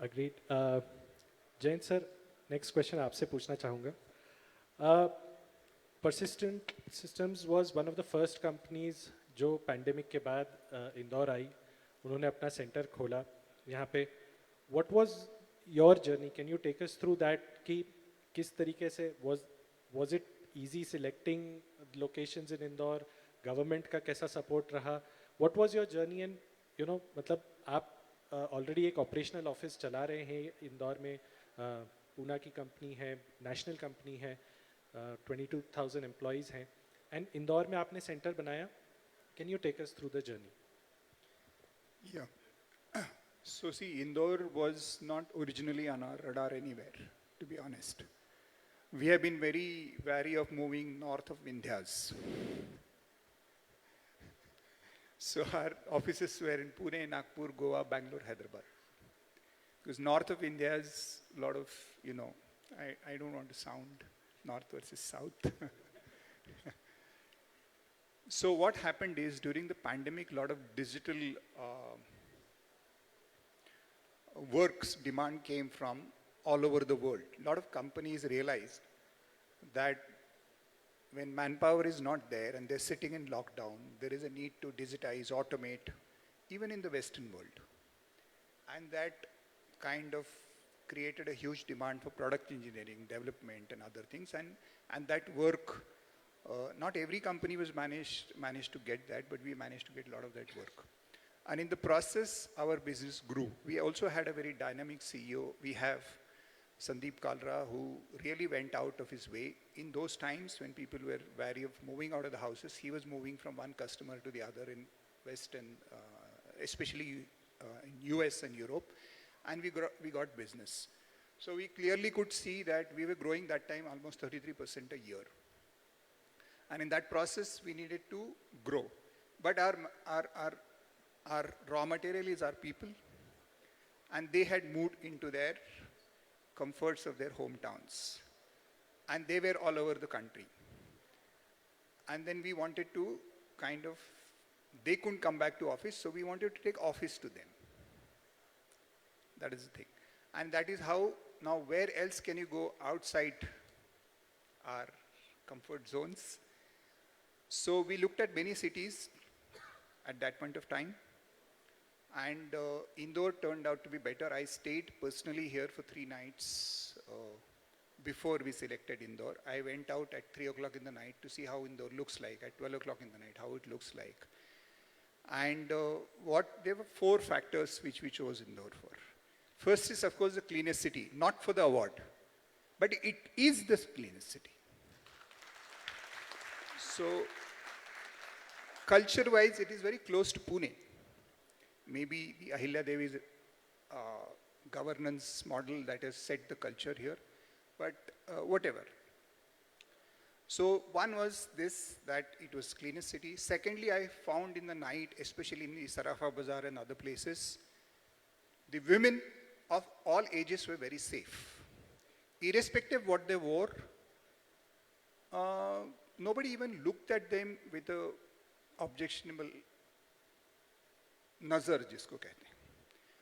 Agreed. Jayant sir, next question आपसे पूछना चाहूँगा. Persistent Systems was one of the first companies जो pandemic के बाद इंदौर आई. उन्होंने अपना center खोला यहाँ पे. What was your journey? Can you take us through that कि किस तरीके से was it easy selecting locations in Indore? Government का कैसा support रहा? What was your journey and मतलब आप ऑलरेडी एक ऑपरेशनल ऑफिस चला रहे हैं इंदौर में. पूना की कंपनी है, नेशनल कंपनी है, 22,000 एम्प्लॉयज़ हैं एंड इंदौर में आपने सेंटर बनाया. Can you take us through the journey? Yeah. So see, Indore was not originally on our radar anywhere, to be honest. We have been very wary of moving north of Vindhyas. So our offices were in Pune, Nagpur, Goa, Bangalore, Hyderabad. Because north of India is a lot of, I don't want to sound north versus south. So what happened is during the pandemic, a lot of digital works demand came from all over the world. A lot of companies realized that when manpower is not there and they're sitting in lockdown, there is a need to digitize, automate, even in the Western world. And that kind of created a huge demand for product engineering, development, and other things. And that work, not every company was managed to get that, but we managed to get a lot of that work. And in the process, our business grew. We also had a very dynamic CEO. We have Sandeep Kalra, who really went out of his way. In those times when people were wary of moving out of the houses, he was moving from one customer to the other in West and especially in US and Europe, and we got business. So we clearly could see that we were growing that time almost 33% a year. And in that process, we needed to grow. But our raw material is our people, and they had moved into their comforts of their hometowns. And they were all over the country. And then we wanted to they couldn't come back to office, so we wanted to take office to them. That is the thing. And that is how, now where else can you go outside our comfort zones? So we looked at many cities at that point of time. And Indore turned out to be better. I stayed personally here for 3 nights before we selected Indore. I went out at 3 o'clock in the night to see how Indore looks like, at 12 o'clock in the night, how it looks like. And there were 4 factors which we chose Indore for. First is, of course, the cleanest city, not for the award, but it is the cleanest city. So, culture-wise, it is very close to Pune. Maybe the Ahilya Devi's governance model that has set the culture here, but whatever. So one was this, that it was cleanest city. Secondly, I found in the night, especially in the Sarafa Bazaar and other places, the women of all ages were very safe. Irrespective of what they wore, nobody even looked at them with a objectionable nazar, jisko kehte hain.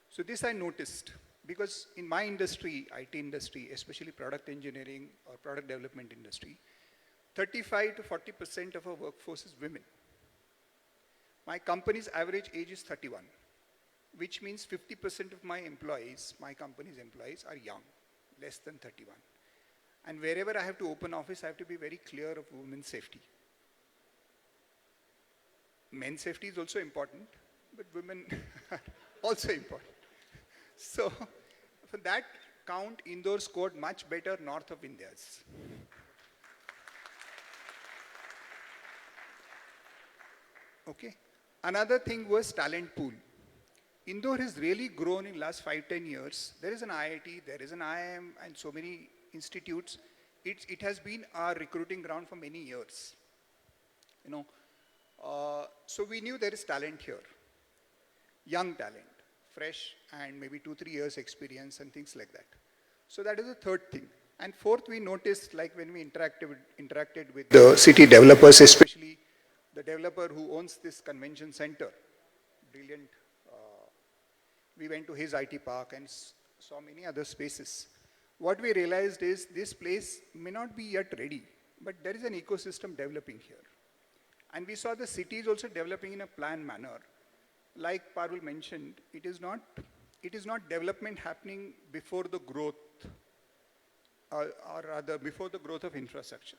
So this I noticed, because in my industry, IT industry, especially product engineering or product development industry, 35 to 40% of our workforce is women. My company's average age is 31, which means 50% of my employees, my company's employees, are young, less than 31. And wherever I have to open office, I have to be very clear of women's safety. Men's safety is also important, but women are also important. So for that count, Indore scored much better north of India's. Okay. Another thing was talent pool. Indore has really grown in last 5-10 years. There is an IIT, there is an IIM, and so many institutes. It has been our recruiting ground for many years. So we knew there is talent here. Young talent, fresh, and maybe 2-3 years experience and things like that. So that is the third thing. And fourth, we noticed, like when we interacted with the city developers, especially the developer who owns this convention center, brilliant. We went to his IT park and saw many other spaces. What we realized is this place may not be yet ready, but there is an ecosystem developing here. And we saw the city is also developing in a planned manner. Like Parul mentioned, it is not development happening before the growth, or rather before the growth of infrastructure.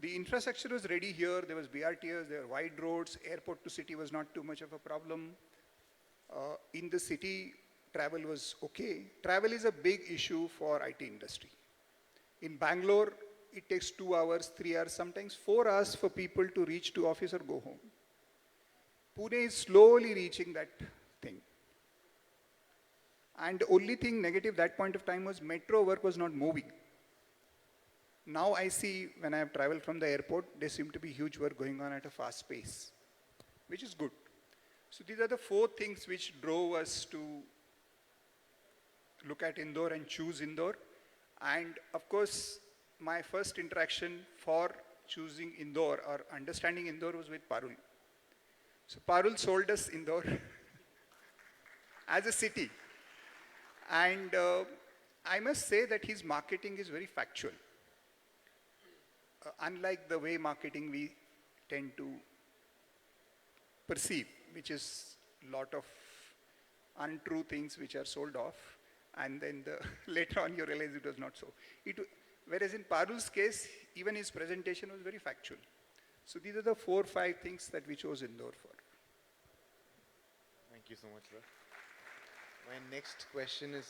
The infrastructure was ready here. There was BRTS, there were wide roads. Airport to city was not too much of a problem. In the city, travel was okay. Travel is a big issue for IT industry. In Bangalore, it takes 2 hours, 3 hours, sometimes 4 hours for people to reach to office or go home. Pune is slowly reaching that thing. And the only thing negative that point of time was metro work was not moving. Now I see when I have traveled from the airport, there seem to be huge work going on at a fast pace, which is good. So these are the 4 things which drove us to look at Indore and choose Indore. And of course, my first interaction for choosing Indore or understanding Indore was with Parul. So Parul sold us Indore as a city. And I must say that his marketing is very factual. Unlike the way marketing we tend to perceive, which is a lot of untrue things which are sold off, and then later on you realize it was not so. Whereas in Parul's case, even his presentation was very factual. So these are the 4 or 5 things that we chose Indore for. Thank you so much, sir. My next question is